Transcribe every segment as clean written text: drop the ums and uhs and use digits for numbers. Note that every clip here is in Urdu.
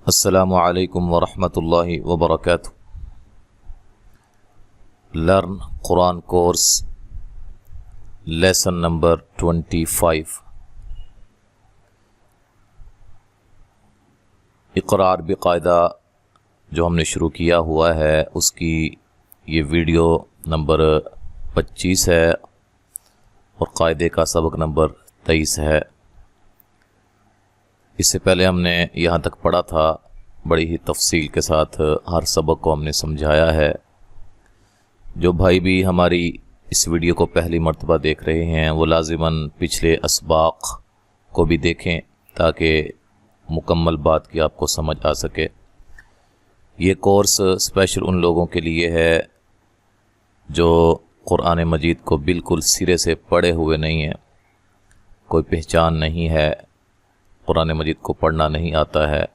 السلام علیکم ورحمۃ اللہ وبرکاتہ۔ لرن قرآن کورس لیسن نمبر 25 اقرا عربی قاعدہ جو ہم نے شروع کیا ہوا ہے اس کی یہ ویڈیو نمبر 25 ہے اور قاعدے کا سبق نمبر 23 ہے۔ اس سے پہلے ہم نے یہاں تک پڑھا تھا، بڑی ہی تفصیل کے ساتھ ہر سبق کو ہم نے سمجھایا ہے۔ جو بھائی بھی ہماری اس ویڈیو کو پہلی مرتبہ دیکھ رہے ہیں وہ لازماً پچھلے اسباق کو بھی دیکھیں تاکہ مکمل بات کی آپ کو سمجھ آ سکے۔ یہ کورس اسپیشل ان لوگوں کے لیے ہے جو قرآن مجید کو بالکل سرے سے پڑھے ہوئے نہیں ہیں، کوئی پہچان نہیں ہے، قرآن مجید کو پڑھنا نہیں آتا ہے،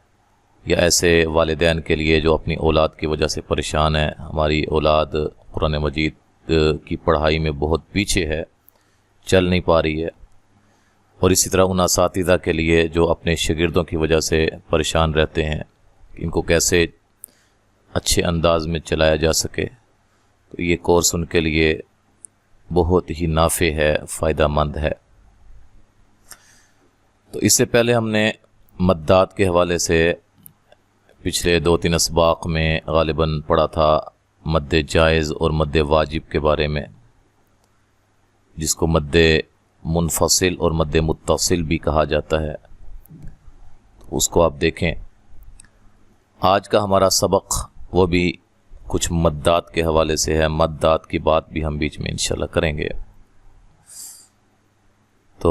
یا ایسے والدین کے لیے جو اپنی اولاد کی وجہ سے پریشان ہیں، ہماری اولاد قرآن مجید کی پڑھائی میں بہت پیچھے ہے، چل نہیں پا رہی ہے، اور اسی طرح ان اساتذہ کے لیے جو اپنے شاگردوں کی وجہ سے پریشان رہتے ہیں ان کو کیسے اچھے انداز میں چلایا جا سکے، تو یہ کورس ان کے لیے بہت ہی نافع ہے، فائدہ مند ہے۔ تو اس سے پہلے ہم نے مدات کے حوالے سے پچھلے 2-3 اسباق میں غالباً پڑھا تھا مد جائز اور مد واجب کے بارے میں، جس کو مد منفصل اور مد متصل بھی کہا جاتا ہے، تو اس کو آپ دیکھیں۔ آج کا ہمارا سبق وہ بھی کچھ مدات کے حوالے سے ہے، مدات کی بات بھی ہم بیچ میں انشاءاللہ کریں گے۔ تو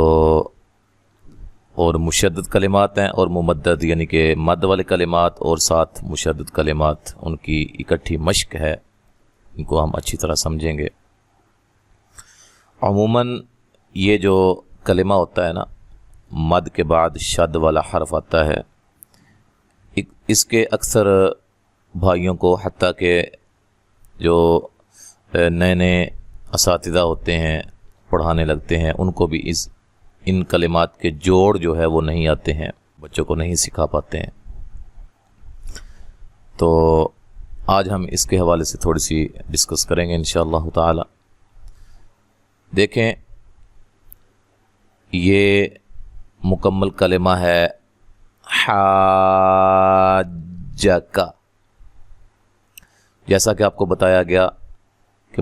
اور مشدد کلمات ہیں اور ممدد، یعنی کہ مد والے کلمات اور ساتھ مشدد کلمات، ان کی اکٹھی مشق ہے، ان کو ہم اچھی طرح سمجھیں گے۔ عموماً یہ جو کلمہ ہوتا ہے نا، مد کے بعد شد والا حرف آتا ہے، اس کے اکثر بھائیوں کو، حتیٰ کہ جو نئے نئے اساتذہ ہوتے ہیں پڑھانے لگتے ہیں، ان کو بھی ان کلمات کے جوڑ جو ہے وہ نہیں آتے ہیں، بچوں کو نہیں سکھا پاتے ہیں۔ تو آج ہم اس کے حوالے سے تھوڑی سی ڈسکس کریں گے انشاءاللہ تعالی۔ دیکھیں، یہ مکمل کلمہ ہے حاجک، جیسا کہ آپ کو بتایا گیا کہ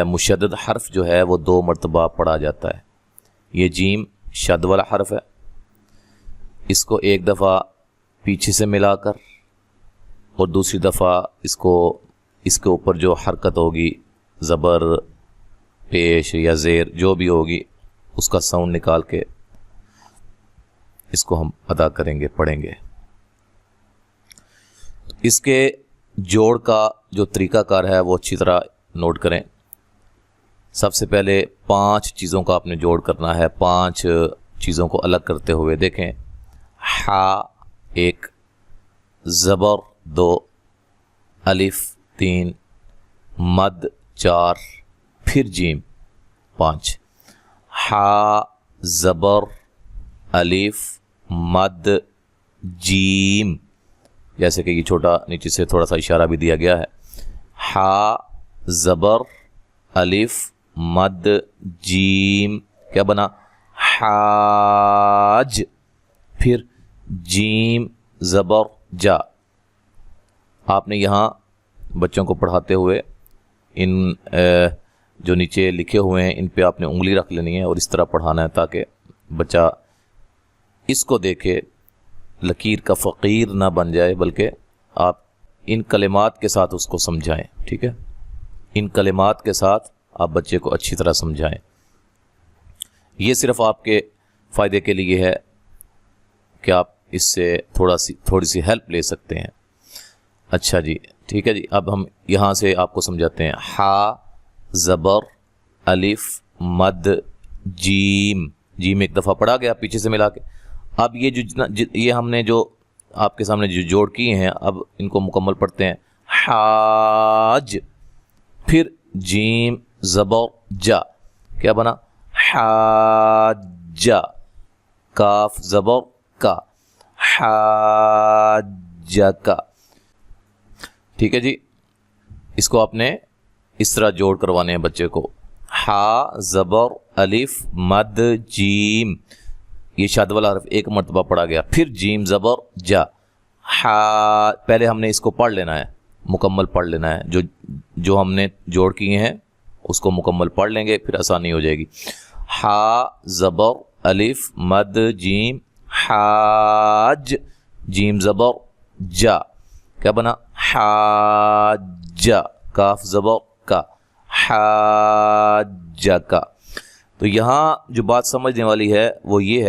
مشدد حرف جو ہے وہ 2 مرتبہ پڑھا جاتا ہے۔ یہ جیم شد والا حرف ہے، اس کو ایک دفعہ پیچھے سے ملا کر اور دوسری دفعہ اس کے اوپر جو حرکت ہوگی، زبر، پیش یا زیر جو بھی ہوگی، اس کا ساؤنڈ نکال کے اس کو ہم ادا کریں گے، پڑھیں گے۔ اس کے جوڑ کا جو طریقہ کار ہے وہ اچھی طرح نوٹ کریں۔ سب سے پہلے 5 چیزوں کا آپ نے جوڑ کرنا ہے، 5 چیزوں کو الگ کرتے ہوئے دیکھیں۔ حا 1، زبر 2، الف 3، مد 4، پھر جیم 5۔ حا، زبر، الف، مد، جیم، جیسے کہ یہ چھوٹا نیچے سے تھوڑا سا اشارہ بھی دیا گیا ہے۔ حا، زبر، الف، مد، جیم، کیا بنا؟ حاج۔ پھر جیم، زبر، جا۔ آپ نے یہاں بچوں کو پڑھاتے ہوئے ان جو نیچے لکھے ہوئے ہیں ان پہ آپ نے انگلی رکھ لینی ہے اور اس طرح پڑھانا ہے تاکہ بچہ اس کو دیکھے لکیر کا فقیر نہ بن جائے، بلکہ آپ ان کلمات کے ساتھ اس کو سمجھائیں، ٹھیک ہے؟ ان کلمات کے ساتھ آپ بچے کو اچھی طرح سمجھائیں۔ یہ صرف آپ کے فائدے کے لیے ہے کہ آپ اس سے تھوڑی سی ہیلپ لے سکتے ہیں۔ اچھا جی، ٹھیک ہے جی، اب ہم یہاں سے آپ کو سمجھاتے ہیں۔ حا، زبر، الف، مد، جیم۔ جیم ایک دفعہ پڑھا گیا پیچھے سے ملا کے۔ اب یہ ہم نے جو آپ کے سامنے جو جوڑ کیے ہیں، اب ان کو مکمل پڑھتے ہیں۔ حاج، پھر جیم، زبر، جا، کیا بنا؟ حاجہ۔ کاف، زبر، کا۔ حاجک. ٹھیک ہے جی, اس کو آپ نے اس طرح جوڑ کروانے ہیں بچے کو. ہا زبر الف مد جیم, یہ شد والا حرف ایک مرتبہ پڑھا گیا, پھر جیم زبر جا. ہا, پہلے ہم نے اس کو پڑھ لینا ہے, مکمل پڑھ لینا ہے, جو ہم نے جوڑ کیے ہیں اس کو مکمل پڑھ لیں گے, پھر آسانی ہو جائے گی. ہا زبر الف مد جیم حاج, جیم زبر جا, کیا بنا حاجہ, کاف زبر کا, حاجہ. تو یہاں جو بات سمجھنے والی ہے وہ یہ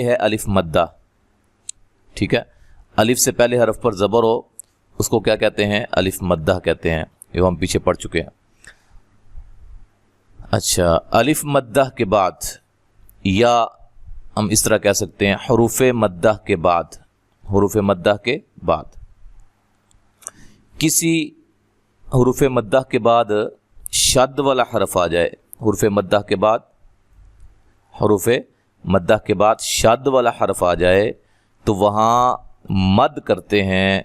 ہے الف مدہ. ٹھیک ہے, الف سے پہلے حرف پر زبر ہو اس کو کیا کہتے ہیں, الف مدہ کہتے ہیں, یہ ہم پیچھے پڑھ چکے ہیں. اچھا, الف مدہ کے بعد, یا ہم اس طرح کہہ سکتے ہیں حروف مدہ کے بعد, حروف مدہ کے بعد کسی حروف مدہ کے بعد شد والا حرف آ جائے, حروف مدہ کے بعد, حروف مدہ کے بعد شد والا حرف آ جائے تو وہاں مد کرتے ہیں,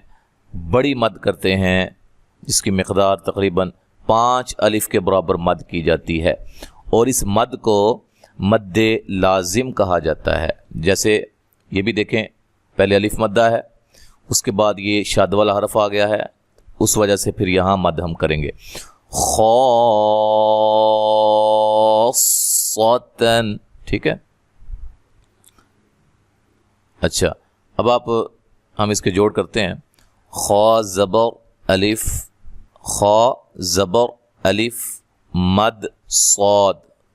بڑی مد کرتے ہیں, جس کی مقدار تقریباً 5 الف کے برابر مد کی جاتی ہے, اور اس مد کو مد لازم کہا جاتا ہے. جیسے یہ بھی دیکھیں, پہلے الف مدہ ہے, اس کے بعد یہ شد والا حرف آ گیا ہے, اس وجہ سے پھر یہاں مد ہم کریں گے. خاصتاً, ٹھیک ہے. اچھا, اب ہم اس کے جوڑ کرتے ہیں. خا زبر الف, خا زبر الف مد صاد,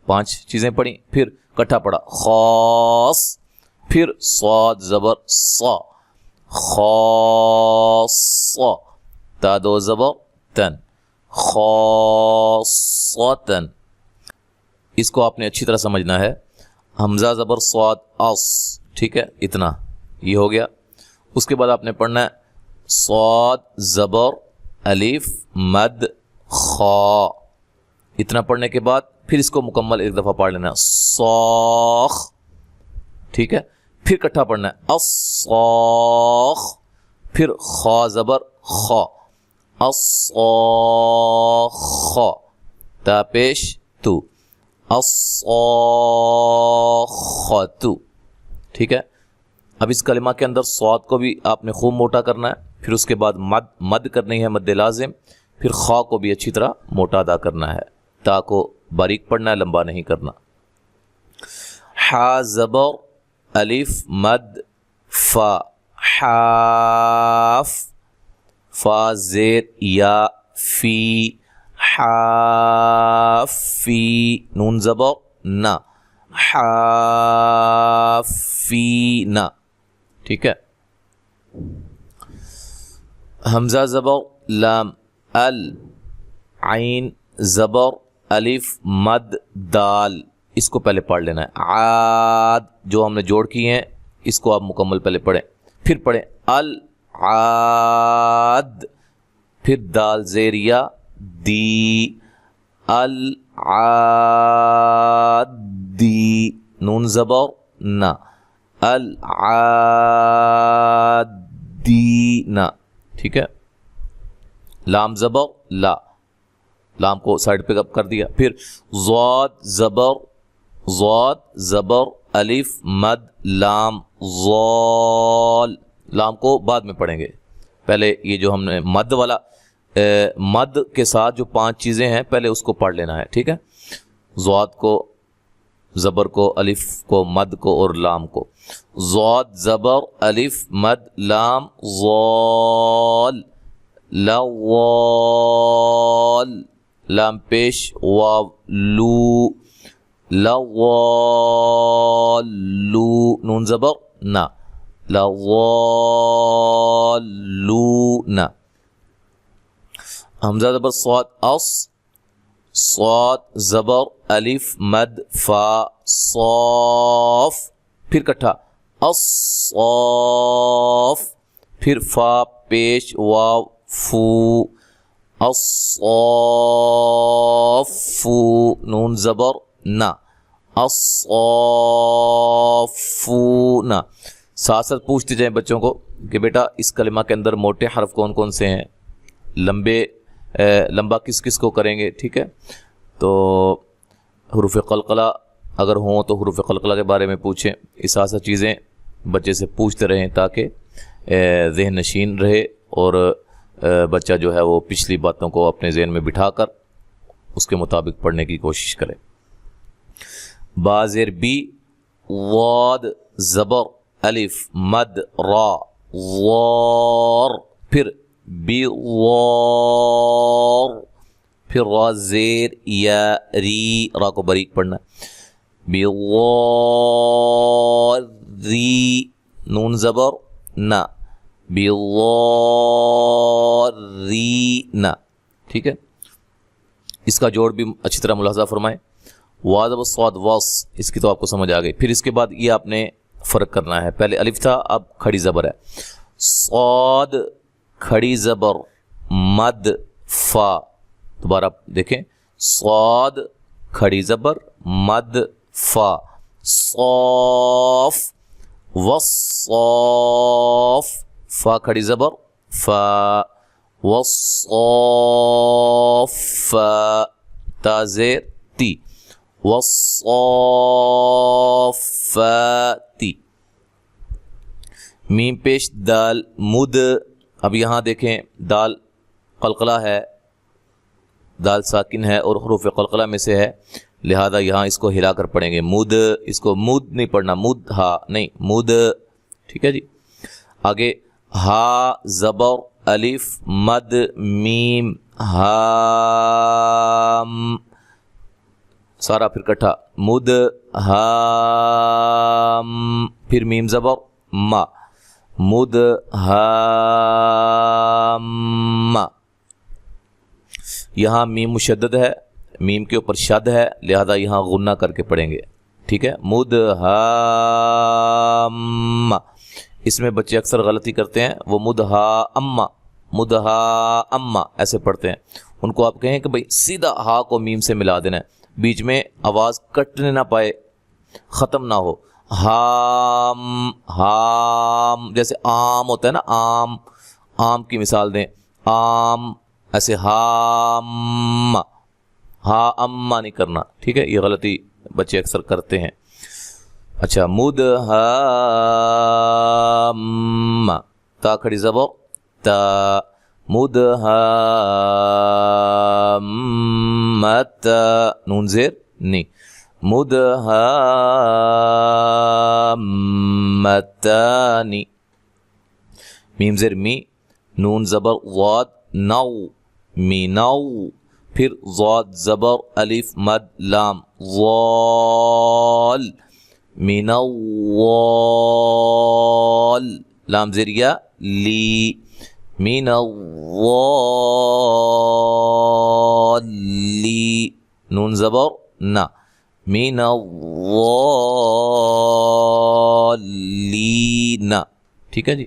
5 چیزیں پڑھی, پھر کٹھا پڑھا خاص, پھر صاد زبر صا, خاص, تا دو زبر تن, خاصتاً. اس کو آپ نے اچھی طرح سمجھنا ہے. حمزہ زبر صاد اس, ٹھیک ہے, اتنا یہ ہو گیا. اس کے بعد آپ نے پڑھنا ہے صاد زبر الف مد خا, اتنا پڑھنے کے بعد پھر اس کو مکمل ایک دفعہ پڑھ لینا صاخ, ٹھیک ہے. پھر کٹھا پڑھنا ہے الصاخ, پھر خا زبر خا, الصاخ, تا پیش تو, الصاخت, ٹھیک ہے. اب اس کلمہ کے اندر صاد کو بھی آپ نے خوب موٹا کرنا ہے, پھر اس کے بعد مد کرنی ہے, مد لازم, پھر خا کو بھی اچھی طرح موٹا ادا کرنا ہے, تا کو باریک پڑھنا ہے, لمبا نہیں کرنا. حا زبر الف مد فا, حاف, فا زیر یا فی, حافی, نون زبر نا, حافینا, ٹھیک ہے. حمزہ زبر لام ال, عین زبر الف مد دال, اس کو پہلے پڑھ لینا ہے. عاد, جو ہم نے جوڑ کیے ہیں اس کو آپ مکمل پہلے پڑھیں, پھر پڑھیں العاد, پھر دال زیریا دی, العادی, نون زبر نا, العادینا, ٹھیک ہے. لام زبر لا, لام کو سائڈ پہ اپ کر دیا. پھر ضاد زبر الف مد لام ضال, لام کو بعد میں پڑھیں گے, پہلے یہ جو ہم نے مد والا, مد کے ساتھ جو 5 چیزیں ہیں پہلے اس کو پڑھ لینا ہے, ٹھیک ہے. ضاد کو, زبر کو, الف کو, مد کو اور لام کو. ضاد زبر الف مد لام ضال, لوال, لام پیش واو لو, لوالو, نون زبر نا, لوالونا. حمزہ زبر صاد اس, صاد زبر الف مد فا صاف, پھر کٹھا الصاف, پھر فا پیش واو فو, الصافو, نون زبر نا, الصافونا. ساتھ ساتھ پوچھتے جائیں بچوں کو کہ بیٹا اس کلمہ کے اندر موٹے حرف کون کون سے ہیں، لمبا کس کس کو کریں گے، ٹھیک ہے. تو حروف قلقلہ اگر ہوں تو حروف قلقلہ کے بارے میں پوچھیں. اس ایسا چیزیں بچے سے پوچھتے رہیں تاکہ ذہن نشین رہے اور بچہ جو ہے وہ پچھلی باتوں کو اپنے ذہن میں بٹھا کر اس کے مطابق پڑھنے کی کوشش کرے. با زیر بی، واد زبر الف مد را وار، پھر بی وار، پھر را زیر یا ری، را کو باریک پڑھنا، بی وار ری، نون زبر نا، بی وار ری نا، ٹھیک ہے. اس کا جوڑ بھی اچھی طرح ملاحظہ فرمائیں. واز و صاد واس، اس کی تو آپ کو سمجھ آ گئی. پھر اس کے بعد یہ آپ نے فرق کرنا ہے، پہلے الف تھا اب کھڑی زبر ہے. صاد کھڑی زبر مد فا، دوبارہ دیکھیں، صاد کھڑی زبر مد فا، صاف وصاف، فا کھڑی زبر فا، وصاف تا زیر تی، وصافاتی. میم پیش دال مد. اب یہاں دیکھیں دال قلقلہ ہے، دال ساکن ہے اور حروف قلقلہ میں سے ہے، لہذا یہاں اس کو ہلا کر پڑھیں گے. مد، اس کو مد نہیں پڑھنا، مد ہا نہیں، مد، ٹھیک ہے جی. آگے ہا زبر الف مد میم ہام، سارا پھر کٹھا، مد ہام، پھر میم زبر ما، مد ہام. یہاں میم مشدد ہے، میم کے اوپر شد ہے، لہذا یہاں غنہ کر کے پڑھیں گے، ٹھیک ہے. مد ہام. اس میں بچے اکثر غلطی کرتے ہیں، وہ مدہا اما، مدہا اما ایسے پڑھتے ہیں. ان کو آپ کہیں کہ بھئی سیدھا ہا کو میم سے ملا دینا ہے، بیچ میں آواز کٹنے نہ پائے، ختم نہ ہو. ہام ہام، جیسے آم ہوتا ہے نا، آم، آم کی مثال دیں، آم، ایسے ہام، ہا اما نہیں کرنا، ٹھیک ہے. یہ غلطی بچے اکثر کرتے ہیں. اچھا، مد ہام، تا کھڑی زبر تا، مد ہامت، نون زیر نی، مد ہامتانی. میم زیر می، نون زبر واد نو، می نو، پھر ضاد زبر الف مد لام وال، من الوال، لام زیریا لی، من الوالی، نون زبر نا، من الوالین، ٹھیک ہے جی.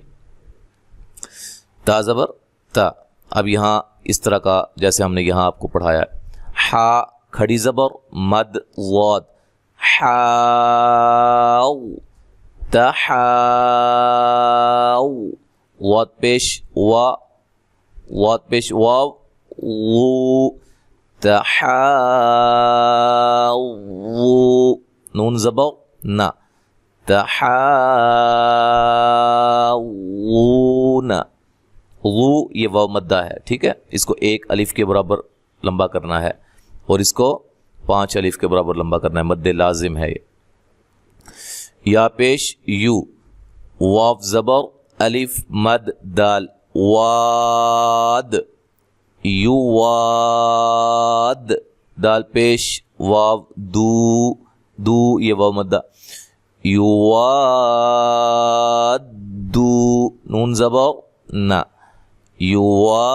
تا زبر تا. اب یہاں اس طرح کا جیسے ہم نے یہاں آپ کو پڑھایا ہے. ہا کھڑی زبر مد واد، حاو، تحاو، واد پیش وا، واد پیش واو، وو، تحاو، نون زبر نا، تحاوون. غو یہ واو مدہ ہے، ٹھیک ہے. اس کو 1 الف کے برابر لمبا کرنا ہے اور اس کو 5 الف کے برابر لمبا کرنا ہے، مد لازم ہے یہ. یا پیش یو، واو زبر الف مد دال واد، یو واد، دال پیش واو دو، دو یہ واو مدہ، یو وادو، نون زبر نا، یوادون.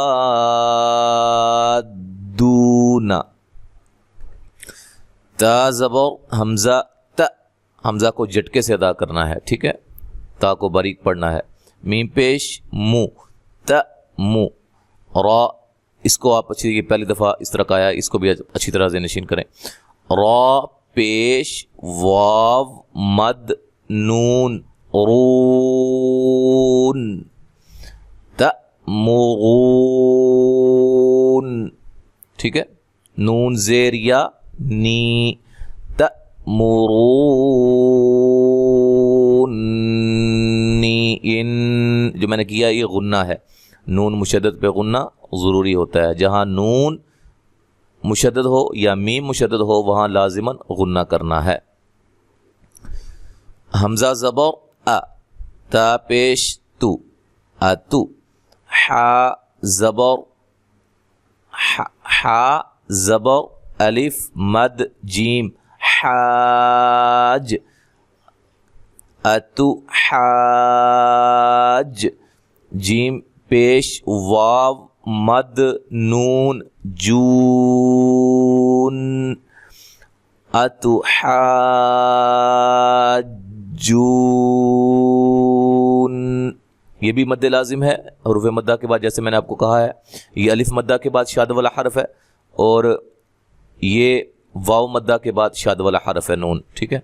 تا زبر حمزہ تا، حمزہ کو جھٹکے سے ادا کرنا ہے، ٹھیک ہے، تا کو باریک پڑھنا ہے. میم پیش مو، تا مو. را، اس کو آپ اچھی پہلی دفعہ اس طرح کا آیا، اس کو بھی اچھی طرح ذہن نشین کریں. را پیش واو مد نون، تأمرون، ٹھیک ہے، نون زیر یا نی، تأمرونی، ان جو میں نے کیا یہ غنہ ہے، نون مشدد پہ غنہ ضروری ہوتا ہے، جہاں نون مشدد ہو یا میم مشدد ہو وہاں لازماً غنہ کرنا ہے۔ حمزہ زبر ا، تا پیش تو، اتو، حا زبر حا زبر الف مد جیم حاج، اتو حاج، جیم پیش واو مد نون جون، اتو حاجون، یہ بھی مد لازم ہے حروف مدہ کے بعد، جیسے میں نے آپ کو کہا ہے یہ الف مدہ کے بعد شاد والا حرف ہے، اور یہ واو مدہ کے بعد شاد والا حرف ہے نون، ٹھیک ہے،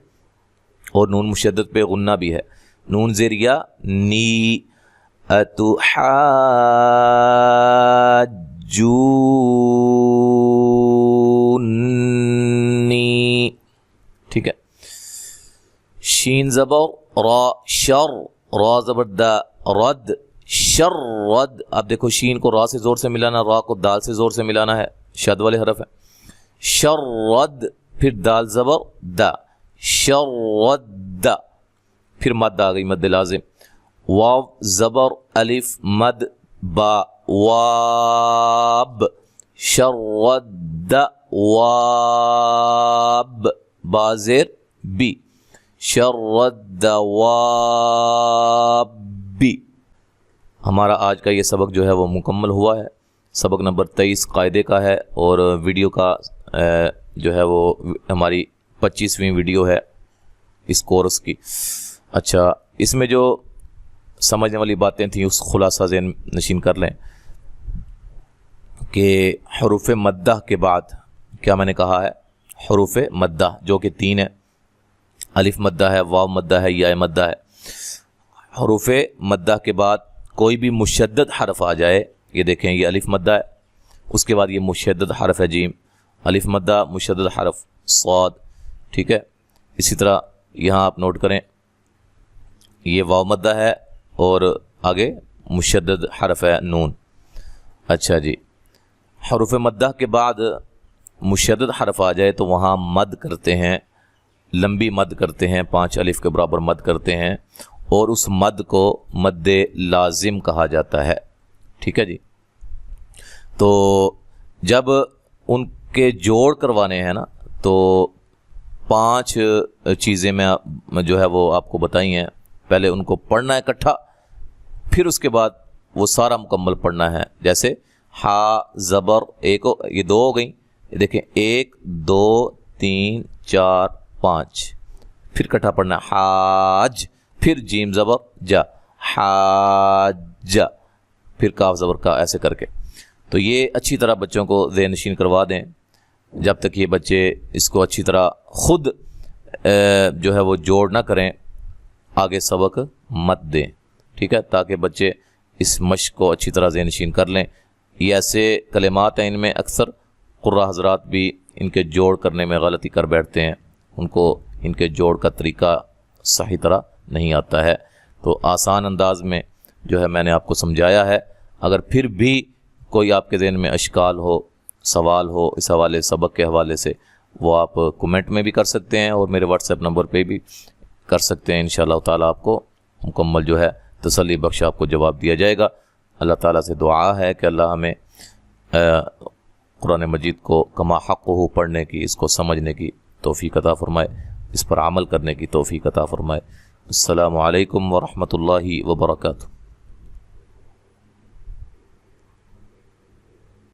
اور نون مشدد پہ غنہ بھی ہے، نون زیر یا نی، اتحاجونی، ٹھیک ہے۔ شین زبر را شر، را زبر دا رد، شر رد، اب دیکھو شین کو را سے زور سے ملانا، را کو دال سے زور سے ملانا ہے، شد والے حرف ہے، شر رد، پھر دال زبر دا، شر رد، پھر مد آ گئی مد لازم، واو زبر الف مد با، واب، شر رد واب، با زیر بی، شر رد وابی۔ ہمارا آج کا یہ سبق جو ہے وہ مکمل ہوا ہے، سبق نمبر 23 قاعدے کا ہے، اور ویڈیو کا جو ہے وہ ہماری 25ویں ویڈیو ہے اس کورس کی۔ اچھا، اس میں جو سمجھنے والی باتیں تھیں اس خلاصہ ذہن نشین کر لیں کہ حروف مدہ کے بعد کیا میں نے کہا ہے، حروف مدہ جو کہ 3 ہے، الف مدہ ہے، واو مدہ ہے، یا مدہ ہے، حروف مدہ کے بعد کوئی بھی مشدد حرف آ جائے، یہ دیکھیں یہ الف مدہ ہے، اس کے بعد یہ مشدد حرف ہے جیم، الف مدہ مشدد حرف صاد، ٹھیک ہے، اسی طرح یہاں آپ نوٹ کریں یہ واو مدہ ہے اور آگے مشدد حرف ہے نون۔ اچھا جی، حروف مدہ کے بعد مشدد حرف آ جائے تو وہاں مد کرتے ہیں، لمبی مد کرتے ہیں، 5 الف کے برابر مد کرتے ہیں، اور اس مد کو مد لازم کہا جاتا ہے، ٹھیک ہے جی۔ تو جب ان کے جوڑ کروانے ہیں نا تو 5 چیزیں میں جو ہے وہ آپ کو بتائی ہیں، پہلے ان کو پڑھنا ہے اکٹھا، پھر اس کے بعد وہ سارا مکمل پڑھنا ہے، جیسے ہا زبر ایک، یہ 2 ہو گئیں، یہ دیکھیں 1 2 3 4 5، پھر اکٹھا پڑھنا ہے حاج، پھر جیم زبر جا، حاج، پھر کاف زبر کا، ایسے کر کے۔ تو یہ اچھی طرح بچوں کو ذہن نشین کروا دیں، جب تک یہ بچے اس کو اچھی طرح خود جو ہے وہ جوڑ نہ کریں آگے سبق مت دیں، ٹھیک ہے، تاکہ بچے اس مشق کو اچھی طرح ذہن نشین کر لیں۔ یہ ایسے کلمات ہیں، ان میں اکثر قراء حضرات بھی ان کے جوڑ کرنے میں غلطی کر بیٹھتے ہیں، ان کو ان کے جوڑ کا طریقہ صحیح طرح نہیں آتا ہے، تو آسان انداز میں جو ہے میں نے آپ کو سمجھایا ہے۔ اگر پھر بھی کوئی آپ کے ذہن میں اشکال ہو، سوال ہو اس حوالے سبق کے حوالے سے، وہ آپ کومنٹ میں بھی کر سکتے ہیں اور میرے واٹس ایپ نمبر پہ بھی کر سکتے ہیں، انشاءاللہ تعالیٰ آپ کو مکمل جو ہے تسلی بخش آپ کو جواب دیا جائے گا۔ اللہ تعالیٰ سے دعا ہے کہ اللہ ہمیں قرآن مجید کو کما حق ہو پڑھنے کی، اس کو سمجھنے کی توفیق عطا فرمائے، اس پر عمل کرنے کی توفیق عطا فرمائے۔ السلام علیکم ورحمۃ اللہ وبرکاتہ۔